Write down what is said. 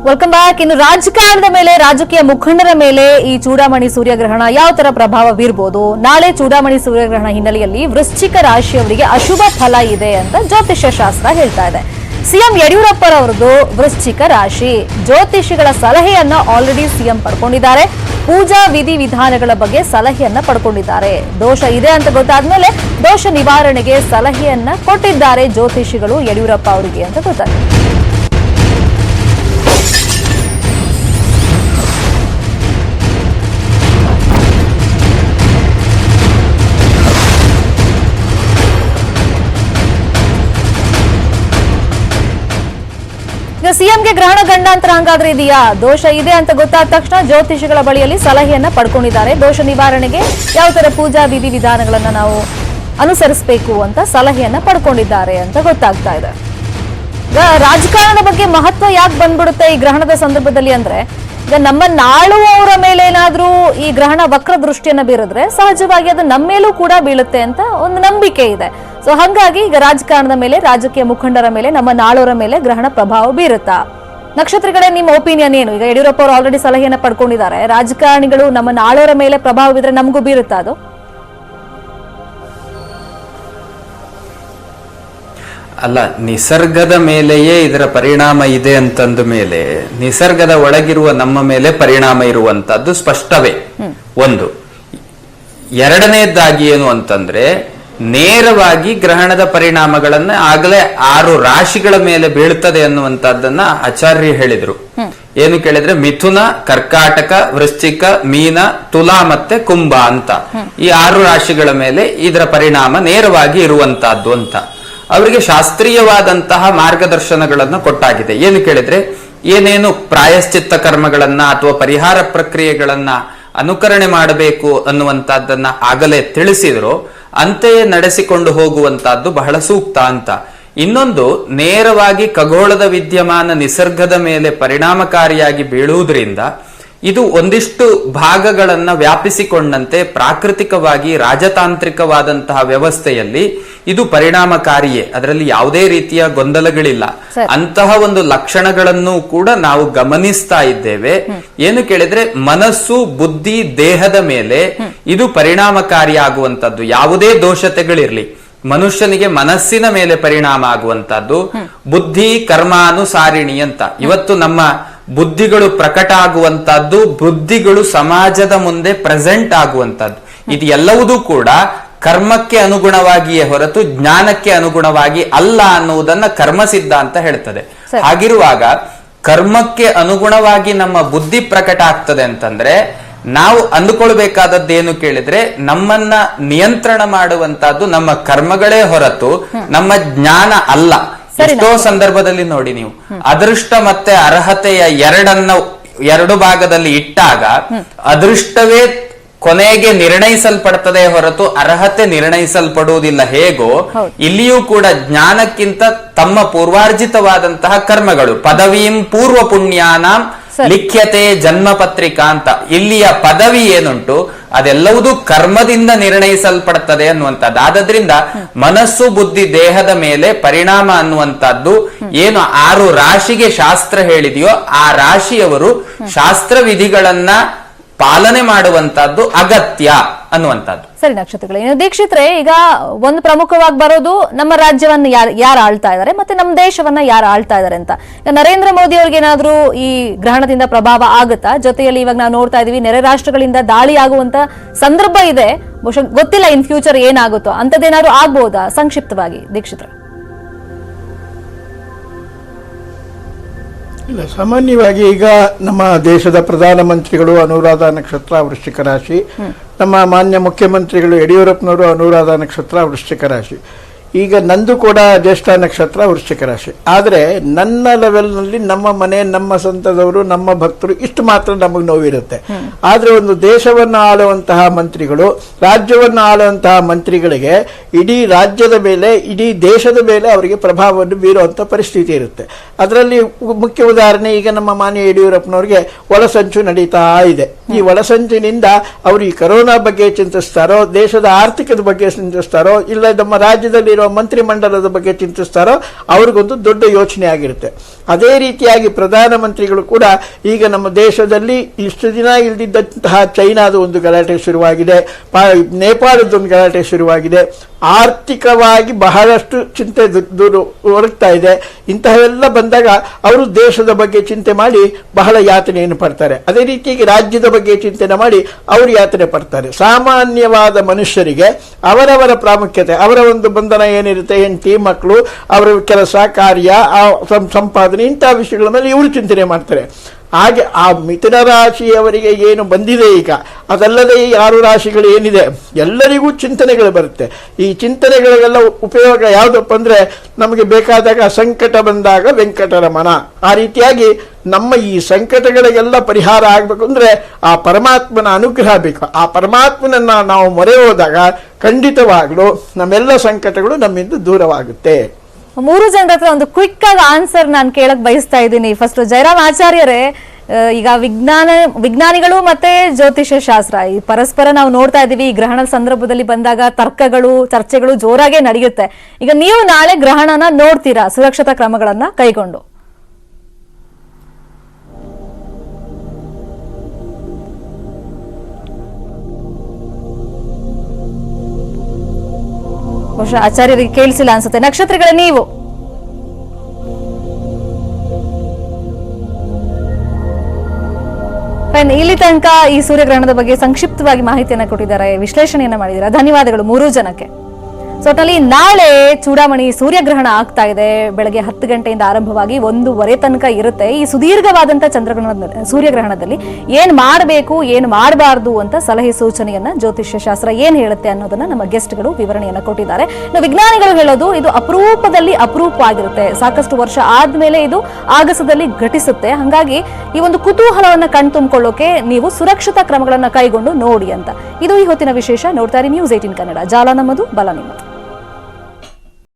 Welcome back. ಇನ್ನು ರಾಜಕಾರಣದ ಮೇಲೆ, ರಾಜಕೀಯ ಮುಖಂಡರ ಮೇಲೆ ಈ ಚೂಡಾಮಣಿ ಸೂರ್ಯಗ್ರಹಣ ಯಾವ ತರ ಪ್ರಭಾವ ಬೀರಬಹುದು? ನಾಳೆ ಚೂಡಾಮಣಿ ಸೂರ್ಯಗ್ರಹಣ ಹಿನ್ನೆಲೆಯಲ್ಲಿ ವೃಶ್ಚಿಕ ರಾಶಿಯವರಿಗೆ ಅಶುಭ ಫಲ ಇದೆ ಅಂತ ಜ್ಯೋತಿಷ್ಯ ಶಾಸ್ತ್ರ ಹೇಳ್ತಾ ಇದೆ. ಸಿಎಂ ಯಡಿಯೂರಪ್ಪರವರದು ವೃಶ್ಚಿಕ ರಾಶಿ. ಜ್ಯೋತಿಷಿಗಳ ಸಲಹೆಯನ್ನ ಆಲ್ರೆಡಿ ಸಿಎಂ ಪಡ್ಕೊಂಡಿದ್ದಾರೆ. ಪೂಜಾ ವಿಧಿ ವಿಧಾನಗಳ ಬಗ್ಗೆ ಸಲಹೆಯನ್ನ ಪಡ್ಕೊಂಡಿದ್ದಾರೆ. ದೋಷ ಇದೆ ಅಂತ ಗೊತ್ತಾದ್ಮೇಲೆ ದೋಷ ನಿವಾರಣೆಗೆ ಸಲಹೆಯನ್ನ ಕೊಟ್ಟಿದ್ದಾರೆ ಜ್ಯೋತಿಷಿಗಳು ಯಡಿಯೂರಪ್ಪ ಅವರಿಗೆ ಅಂತ ಗೊತ್ತಾಗಿದೆ. ಸಿಎಂಗೆ ಗ್ರಹಣ ಗಂಡಾಂತರ ಹಂಗಾದ್ರೆ ಇದೆಯಾ? ದೋಷ ಇದೆ ಅಂತ ಗೊತ್ತಾದ ತಕ್ಷಣ ಜ್ಯೋತಿಷಿಗಳ ಬಳಿಯಲ್ಲಿ ಸಲಹೆಯನ್ನ ಪಡ್ಕೊಂಡಿದ್ದಾರೆ. ದೋಷ ನಿವಾರಣೆಗೆ ಯಾವ ತರ ಪೂಜಾ ವಿಧಿ ವಿಧಾನಗಳನ್ನ ನಾವು ಅನುಸರಿಸಬೇಕು ಅಂತ ಸಲಹೆಯನ್ನ ಪಡ್ಕೊಂಡಿದ್ದಾರೆ ಅಂತ ಗೊತ್ತಾಗ್ತಾ ಇದೆ. ರಾಜಕಾರಣದ ಬಗ್ಗೆ ಮಹತ್ವ ಯಾಕೆ ಬಂದ್ಬಿಡುತ್ತೆ ಈ ಗ್ರಹಣದ ಸಂದರ್ಭದಲ್ಲಿ ಅಂದ್ರೆ, ಈಗ ನಮ್ಮನ್ನ ಆಳುವವರ ಮೇಲೆ ಏನಾದ್ರೂ ಈ ಗ್ರಹಣ ವಕ್ರ ದೃಷ್ಟಿಯನ್ನ ಬೀರಿದ್ರೆ ಸಹಜವಾಗಿ ಅದು ನಮ್ಮ ಮೇಲೂ ಕೂಡ ಬೀಳುತ್ತೆ ಅಂತ ಒಂದು ನಂಬಿಕೆ ಇದೆ. ಸೊ ಹಾಗಾಗಿ ಈಗ ರಾಜಕಾರಣದ ಮೇಲೆ, ರಾಜಕೀಯ ಮುಖಂಡರ ಮೇಲೆ, ನಮ್ಮ ನಾಳೋರ ಮೇಲೆ ಗ್ರಹಣ ಪ್ರಭಾವ ಬೀರುತ್ತಾ? ನಕ್ಷತ್ರಗಳೇ, ನಿಮ್ಮ ಒಪಿನಿಯನ್ ಏನು? ಈಗ ಯಡಿಯೂರಪ್ಪ ಅವರು ಆಲ್ರೆಡಿ ಸಲಹೆಯನ್ನ ಪಡ್ಕೊಂಡಿದ್ದಾರೆ. ರಾಜಕಾರಣಿಗಳು ನಮ್ಮ ನಾಳೋರ ಮೇಲೆ ಪ್ರಭಾವ ಬಿದ್ರೆ ನಮಗೂ ಬೀರುತ್ತಾ ಅದು? ಅಲ್ಲ, ನಿಸರ್ಗದ ಮೇಲೆಯೇ ಇದರ ಪರಿಣಾಮ ಇದೆ ಅಂತಂದ ಮೇಲೆ ನಿಸರ್ಗದ ಒಳಗಿರುವ ನಮ್ಮ ಮೇಲೆ ಪರಿಣಾಮ ಇರುವಂತದ್ದು ಸ್ಪಷ್ಟವೇ. ಒಂದು. ಎರಡನೇದಾಗಿ ಏನು ಅಂತಂದ್ರೆ, ನೇರವಾಗಿ ಗ್ರಹಣದ ಪರಿಣಾಮಗಳನ್ನ ಆಗಲೇ 6 ರಾಶಿಗಳ ಮೇಲೆ ಬೀಳ್ತದೆ ಅನ್ನುವಂತದ್ದನ್ನ ಆಚಾರ್ಯ ಹೇಳಿದ್ರು. ಏನು ಕೇಳಿದ್ರೆ, ಮಿಥುನ, ಕರ್ಕಾಟಕ, ವೃಶ್ಚಿಕ, ಮೀನ, ತುಲಾ ಮತ್ತೆ ಕುಂಭ ಅಂತ ಈ 6 ರಾಶಿಗಳ ಮೇಲೆ ಇದರ ಪರಿಣಾಮ ನೇರವಾಗಿ ಇರುವಂತಹದ್ದು ಅಂತ ಅವರಿಗೆ ಶಾಸ್ತ್ರೀಯವಾದಂತಹ ಮಾರ್ಗದರ್ಶನಗಳನ್ನು ಕೊಟ್ಟಾಗಿದೆ. ಏನು ಕೇಳಿದ್ರೆ, ಏನೇನು ಪ್ರಾಯಶ್ಚಿತ್ತ ಕರ್ಮಗಳನ್ನ ಅಥವಾ ಪರಿಹಾರ ಪ್ರಕ್ರಿಯೆಗಳನ್ನ ಅನುಕರಣೆ ಮಾಡಬೇಕು ಅನ್ನುವಂತಹದ್ದನ್ನ ಆಗಲೇ ತಿಳಿಸಿದ್ರು. ಅಂತೆಯೇ ನಡೆಸಿಕೊಂಡು ಹೋಗುವಂತಹದ್ದು ಬಹಳ ಸೂಕ್ತ ಅಂತ. ಇನ್ನೊಂದು, ನೇರವಾಗಿ ಖಗೋಳದ ವಿದ್ಯಮಾನ ನಿಸರ್ಗದ ಮೇಲೆ ಪರಿಣಾಮಕಾರಿಯಾಗಿ ಬೀಳುವುದರಿಂದ ಇದು ಒಂದಿಷ್ಟು ಭಾಗಗಳನ್ನ ವ್ಯಾಪಿಸಿಕೊಂಡಂತೆ ಪ್ರಾಕೃತಿಕವಾಗಿ ರಾಜತಾಂತ್ರಿಕವಾದಂತಹ ವ್ಯವಸ್ಥೆಯಲ್ಲಿ ಇದು ಪರಿಣಾಮಕಾರಿಯೇ, ಅದರಲ್ಲಿ ಯಾವುದೇ ರೀತಿಯ ಗೊಂದಲಗಳಿಲ್ಲ. ಅಂತಹ ಒಂದು ಲಕ್ಷಣಗಳನ್ನು ಕೂಡ ನಾವು ಗಮನಿಸ್ತಾ ಇದ್ದೇವೆ. ಏನು ಕೇಳಿದ್ರೆ, ಮನಸ್ಸು, ಬುದ್ಧಿ, ದೇಹದ ಮೇಲೆ ಇದು ಪರಿಣಾಮಕಾರಿಯಾಗುವಂತದ್ದು. ಯಾವುದೇ ದೋಷತೆಗಳಿರ್ಲಿ, ಮನುಷ್ಯನಿಗೆ ಮನಸ್ಸಿನ ಮೇಲೆ ಪರಿಣಾಮ ಆಗುವಂತದ್ದು. ಬುದ್ಧಿ ಕರ್ಮಾನುಸಾರಿಣಿ ಅಂತ ಇವತ್ತು ನಮ್ಮ ಬುದ್ಧಿಗಳು ಪ್ರಕಟ ಆಗುವಂತದ್ದು, ಬುದ್ಧಿಗಳು ಸಮಾಜದ ಮುಂದೆ ಪ್ರೆಸೆಂಟ್ ಆಗುವಂತದ್ದು. ಇದು ಎಲ್ಲವುದೂ ಕೂಡ ಕರ್ಮಕ್ಕೆ ಅನುಗುಣವಾಗಿಯೇ ಹೊರತು ಜ್ಞಾನಕ್ಕೆ ಅನುಗುಣವಾಗಿ ಅಲ್ಲ ಅನ್ನುವುದನ್ನ ಕರ್ಮ ಸಿದ್ಧಾಂತ ಹೇಳ್ತದೆ. ಹಾಗಿರುವಾಗ ಕರ್ಮಕ್ಕೆ ಅನುಗುಣವಾಗಿ ನಮ್ಮ ಬುದ್ಧಿ ಪ್ರಕಟ ಆಗ್ತದೆ ಅಂತಂದ್ರೆ ನಾವು ಅಂದುಕೊಳ್ಬೇಕಾದದ್ದೇನು ಕೇಳಿದ್ರೆ, ನಮ್ಮನ್ನ ನಿಯಂತ್ರಣ ಮಾಡುವಂತಹದ್ದು ನಮ್ಮ ಕರ್ಮಗಳೇ ಹೊರತು ನಮ್ಮ ಜ್ಞಾನ ಅಲ್ಲ. ಎಷ್ಟೋ ಸಂದರ್ಭದಲ್ಲಿ ನೋಡಿ ನೀವು, ಅದೃಷ್ಟ ಮತ್ತೆ ಅರ್ಹತೆಯ ಎರಡು ಭಾಗದಲ್ಲಿ ಇಟ್ಟಾಗ ಅದೃಷ್ಟವೇ ಕೊನೆಗೆ ನಿರ್ಣಯಿಸಲ್ಪಡ್ತದೆ ಹೊರತು ಅರ್ಹತೆ ನಿರ್ಣಯಿಸಲ್ಪಡುವುದಿಲ್ಲ. ಹೇಗೋ ಇಲ್ಲಿಯೂ ಕೂಡ ಜ್ಞಾನಕ್ಕಿಂತ ತಮ್ಮ ಪೂರ್ವಾರ್ಜಿತವಾದಂತಹ ಕರ್ಮಗಳು, ಪದವೀಂ ಪೂರ್ವ ಪುಣ್ಯಾನಾಂ ಲಿಖ್ಯತೆ ಜನ್ಮ ಪತ್ರಿಕಾ ಅಂತ ಇಲ್ಲಿಯ ಪದವಿ ಏನುಂಟು ಅದೆಲ್ಲವೂ ಕರ್ಮದಿಂದ ನಿರ್ಣಯಿಸಲ್ಪಡ್ತದೆ ಅನ್ನುವಂಥದ್ದು. ಆದ್ರಿಂದ ಮನಸ್ಸು, ಬುದ್ಧಿ, ದೇಹದ ಮೇಲೆ ಪರಿಣಾಮ ಅನ್ನುವಂಥದ್ದು ಏನು 6 ರಾಶಿಗೆ ಶಾಸ್ತ್ರ ಹೇಳಿದೆಯೋ ಆ ರಾಶಿಯವರು ಶಾಸ್ತ್ರ ವಿಧಿಗಳನ್ನ ಪಾಲನೆ ಮಾಡುವಂತದ್ದು ಅಗತ್ಯ ಅನ್ನುವಂಥದ್ದು. ಸರಿ ನಕ್ಷತ್ರಗಳೇ, ದೀಕ್ಷಿತ್ರೆ, ಈಗ ಒಂದು ಪ್ರಮುಖವಾಗಿ ಬರೋದು ನಮ್ಮ ರಾಜ್ಯವನ್ನ ಯಾರು ಆಳ್ತಾ ಇದ್ದಾರೆ ಮತ್ತೆ ನಮ್ಮ ದೇಶವನ್ನ ಯಾರು ಆಳ್ತಾ ಇದ್ದಾರೆ ಅಂತ. ಈಗ ನರೇಂದ್ರ ಮೋದಿ ಅವ್ರಿಗೆ ಏನಾದ್ರೂ ಈ ಗ್ರಹಣದಿಂದ ಪ್ರಭಾವ ಆಗುತ್ತಾ? ಜೊತೆಯಲ್ಲಿ ಇವಾಗ ನಾವು ನೋಡ್ತಾ ಇದೀವಿ, ನೆರೆ ರಾಷ್ಟ್ರಗಳಿಂದ ದಾಳಿ ಆಗುವಂತ ಸಂದರ್ಭ ಇದೆ. ಬಹುಶಃ ಗೊತ್ತಿಲ್ಲ ಇನ್ ಫ್ಯೂಚರ್ ಏನಾಗುತ್ತೋ, ಅಂತದ್ದೇನಾದ್ರು ಆಗ್ಬಹುದಾ? ಸಂಕ್ಷಿಪ್ತವಾಗಿ ದೀಕ್ಷಿತ್ರ. ಇಲ್ಲ, ಸಾಮಾನ್ಯವಾಗಿ ಈಗ ನಮ್ಮ ದೇಶದ ಪ್ರಧಾನಮಂತ್ರಿಗಳು ಅನುರಾಧ ನಕ್ಷತ್ರ ವೃಶ್ಚಿಕ ರಾಶಿ, ನಮ್ಮ ಮಾನ್ಯ ಮುಖ್ಯಮಂತ್ರಿಗಳು ಯಡಿಯೂರಪ್ಪನವರು ಅನುರಾಧ ನಕ್ಷತ್ರ ವೃಶ್ಚಿಕ ರಾಶಿ. ಈಗ ನಂದು ಕೂಡ ಜ್ಯೇಷ್ಠ ನಕ್ಷತ್ರ ವೃಶ್ಚಿಕ ರಾಶಿ. ಆದರೆ ನನ್ನ ಲೆವೆಲ್ನಲ್ಲಿ ನಮ್ಮ ಮನೆ, ನಮ್ಮ ಸಂತದವರು, ನಮ್ಮ ಭಕ್ತರು ಇಷ್ಟು ಮಾತ್ರ ನಮಗೆ ನೋವಿರುತ್ತೆ. ಆದರೆ ಒಂದು ದೇಶವನ್ನು ಆಳುವಂತಹ ಮಂತ್ರಿಗಳು, ರಾಜ್ಯವನ್ನು ಆಳುವಂತಹ ಮಂತ್ರಿಗಳಿಗೆ ಇಡೀ ರಾಜ್ಯದ ಮೇಲೆ, ಇಡೀ ದೇಶದ ಮೇಲೆ ಅವರಿಗೆ ಪ್ರಭಾವವನ್ನು ಬೀರುವಂಥ ಪರಿಸ್ಥಿತಿ ಇರುತ್ತೆ. ಅದರಲ್ಲಿ ಮುಖ್ಯ ಉದಾಹರಣೆ, ಈಗ ನಮ್ಮ ಮಾನ್ಯ ಯಡಿಯೂರಪ್ಪನವರಿಗೆ ಒಳಸಂಚು ನಡೀತಾ ಇದೆ. ಈ ಒಳಸಂಚಿನಿಂದ ಅವರು ಈ ಕರೋನಾ ಬಗ್ಗೆ ಚಿಂತಿಸ್ತಾರೋ, ದೇಶದ ಆರ್ಥಿಕದ ಬಗ್ಗೆ ಚಿಂತಿಸ್ತಾರೋ, ಇಲ್ಲ ನಮ್ಮ ರಾಜ್ಯದಲ್ಲಿರೋ ಮಂತ್ರಿಮಂಡಲದ ಬಗ್ಗೆ ಚಿಂತಿಸ್ತಾರೋ ಅವ್ರಿಗೊಂದು ದೊಡ್ಡ ಯೋಚನೆ ಆಗಿರುತ್ತೆ. ಅದೇ ರೀತಿಯಾಗಿ ಪ್ರಧಾನಮಂತ್ರಿಗಳು ಕೂಡ ಈಗ ನಮ್ಮ ದೇಶದಲ್ಲಿ ಇಷ್ಟು ದಿನ ಇಲ್ದಿದ್ದಂತಹ ಚೈನಾದ ಒಂದು ಗಲಾಟೆ ಶುರುವಾಗಿದೆ, ನೇಪಾಳದೊಂದು ಗಲಾಟೆ ಶುರುವಾಗಿದೆ, ಆರ್ಥಿಕವಾಗಿ ಬಹಳಷ್ಟು ಚಿಂತೆ ಹೊರಗ್ತಾ ಇದೆ. ಇಂತಹವೆಲ್ಲ ಬಂದಾಗ ಅವರು ದೇಶದ ಬಗ್ಗೆ ಚಿಂತೆ ಮಾಡಿ ಬಹಳ ಯಾತನೆಯನ್ನು ಪಡ್ತಾರೆ. ಅದೇ ರೀತಿಯಾಗಿ ರಾಜ್ಯದ ಬಗ್ಗೆ ಚಿಂತನೆ ಮಾಡಿ ಅವರು ಯಾತನೆ ಪಡ್ತಾರೆ. ಸಾಮಾನ್ಯವಾದ ಮನುಷ್ಯರಿಗೆ ಅವರವರ ಪ್ರಾಮುಖ್ಯತೆ, ಅವರ ಒಂದು ಬಂಧನ ಏನಿರುತ್ತೆ, ಹೆಂಡತಿ ಮಕ್ಕಳು, ಅವರ ಕೆಲಸ ಕಾರ್ಯ, ಸಂಪಾದನೆ, ಇಂತಹ ವಿಷಯಗಳ ಮೇಲೆ ಇವರು ಚಿಂತನೆ ಮಾಡ್ತಾರೆ. ಹಾಗೆ ಆ ಮಿಥುನ ರಾಶಿಯವರಿಗೆ ಏನು ಬಂದಿದೆ ಈಗ, ಅದಲ್ಲದೆ ಈ 6 ರಾಶಿಗಳು ಏನಿದೆ ಎಲ್ಲರಿಗೂ ಚಿಂತನೆಗಳು ಬರುತ್ತೆ. ಈ ಚಿಂತನೆಗಳಿಗೆಲ್ಲ ಉಪಯೋಗ ಯಾವುದಪ್ಪ ಅಂದ್ರೆ, ನಮಗೆ ಬೇಕಾದಾಗ ಸಂಕಟ ಬಂದಾಗ ವೆಂಕಟರಮಣ, ಆ ರೀತಿಯಾಗಿ ನಮ್ಮ ಈ ಸಂಕಟಗಳಿಗೆಲ್ಲ ಪರಿಹಾರ ಆಗಬೇಕು ಅಂದ್ರೆ ಆ ಪರಮಾತ್ಮನ ಅನುಗ್ರಹ ಬೇಕು. ಆ ಪರಮಾತ್ಮನನ್ನ ನಾವು ಮೊರೆ ಹೋದಾಗ ಖಂಡಿತವಾಗ್ಲೂ ನಮ್ಮೆಲ್ಲ ಸಂಕಟಗಳು ನಮ್ಮಿಂದ ದೂರವಾಗುತ್ತೆ. 3 ಜನರ ಹತ್ರ ಒಂದು ಕ್ವಿಕ್ ಆಗಿ ಆನ್ಸರ್ ನಾನು ಕೇಳಕ್ ಬಯಸ್ತಾ ಇದ್ದೀನಿ. ಫಸ್ಟ್ ಜಯರಾಮ್ ಆಚಾರ್ಯರೇ, ಈಗ ವಿಜ್ಞಾನಿಗಳು ಮತ್ತೆ ಜ್ಯೋತಿಷ್ಯ ಶಾಸ್ತ್ರ ಈ ಪರಸ್ಪರ ನಾವು ನೋಡ್ತಾ ಇದೀವಿ. ಈ ಗ್ರಹಣದ ಸಂದರ್ಭದಲ್ಲಿ ಬಂದಾಗ ತರ್ಕಗಳು ಚರ್ಚೆಗಳು ಜೋರಾಗೆ ನಡೆಯುತ್ತೆ. ಈಗ ನೀವು ನಾಳೆ ಗ್ರಹಣನ ನೋಡ್ತೀರಾ ಸುರಕ್ಷತಾ ಕ್ರಮಗಳನ್ನ ಕೈಗೊಂಡು? ಬಹುಶಃ ಆಚಾರ್ಯರಿಗೆ ಕೇಳಿಸಿಲ್ಲ ಅನ್ಸುತ್ತೆ. ನಕ್ಷತ್ರಗಳ ನೀವು ಇಲ್ಲಿ ತನಕ ಈ ಸೂರ್ಯಗ್ರಹಣದ ಬಗ್ಗೆ ಸಂಕ್ಷಿಪ್ತವಾಗಿ ಮಾಹಿತಿಯನ್ನ ಕೊಟ್ಟಿದ್ದಾರೆ, ವಿಶ್ಲೇಷಣೆಯನ್ನ ಮಾಡಿದ್ದಾರೆ. ಧನ್ಯವಾದಗಳು 3 ಜನಕ್ಕೆ. ಸೊ ಒಟ್ಟಿನಲ್ಲಿ ನಾಳೆ ಚೂಡಾಮಣಿ ಸೂರ್ಯಗ್ರಹಣ ಆಗ್ತಾ ಇದೆ. ಬೆಳಗ್ಗೆ 10 ಗಂಟೆಯಿಂದ ಆರಂಭವಾಗಿ 1:15 ತನಕ ಇರುತ್ತೆ. ಈ ಸುದೀರ್ಘವಾದಂತ ಸೂರ್ಯಗ್ರಹಣದಲ್ಲಿ ಏನ್ ಮಾಡಬೇಕು ಏನ್ ಮಾಡಬಾರ್ದು ಅಂತ ಸಲಹೆ ಸೂಚನೆಯನ್ನ ಜ್ಯೋತಿಷ್ಯ ಶಾಸ್ತ್ರ ಏನ್ ಹೇಳುತ್ತೆ ಅನ್ನೋದನ್ನ ನಮ್ಮ ಗೆಸ್ಟ್ಗಳು ವಿವರಣೆಯನ್ನ ಕೊಟ್ಟಿದ್ದಾರೆ. ವಿಜ್ಞಾನಿಗಳು ಹೇಳೋದು ಇದು ಅಪರೂಪದಲ್ಲಿ ಅಪರೂಪ ಆಗಿರುತ್ತೆ. ಸಾಕಷ್ಟು ವರ್ಷ ಆದ್ಮೇಲೆ ಇದು ಆಗಸದಲ್ಲಿ ಘಟಿಸುತ್ತೆ. ಹಾಗಾಗಿ ಈ ಒಂದು ಕುತೂಹಲವನ್ನ ಕಣ್ತುಂಬಿಕೊಳ್ಳೋಕೆ ನೀವು ಸುರಕ್ಷತಾ ಕ್ರಮಗಳನ್ನ ಕೈಗೊಂಡು ನೋಡಿ ಅಂತ. ಇದು ಈ ಹೊತ್ತಿನ ವಿಶೇಷ. ನೋಡ್ತಾ ಇರಿ News 18 ಕನ್ನಡ. ಜಾಲ ನಮ್ಮದು, ಬಲ ನಿಮ್ಮದು.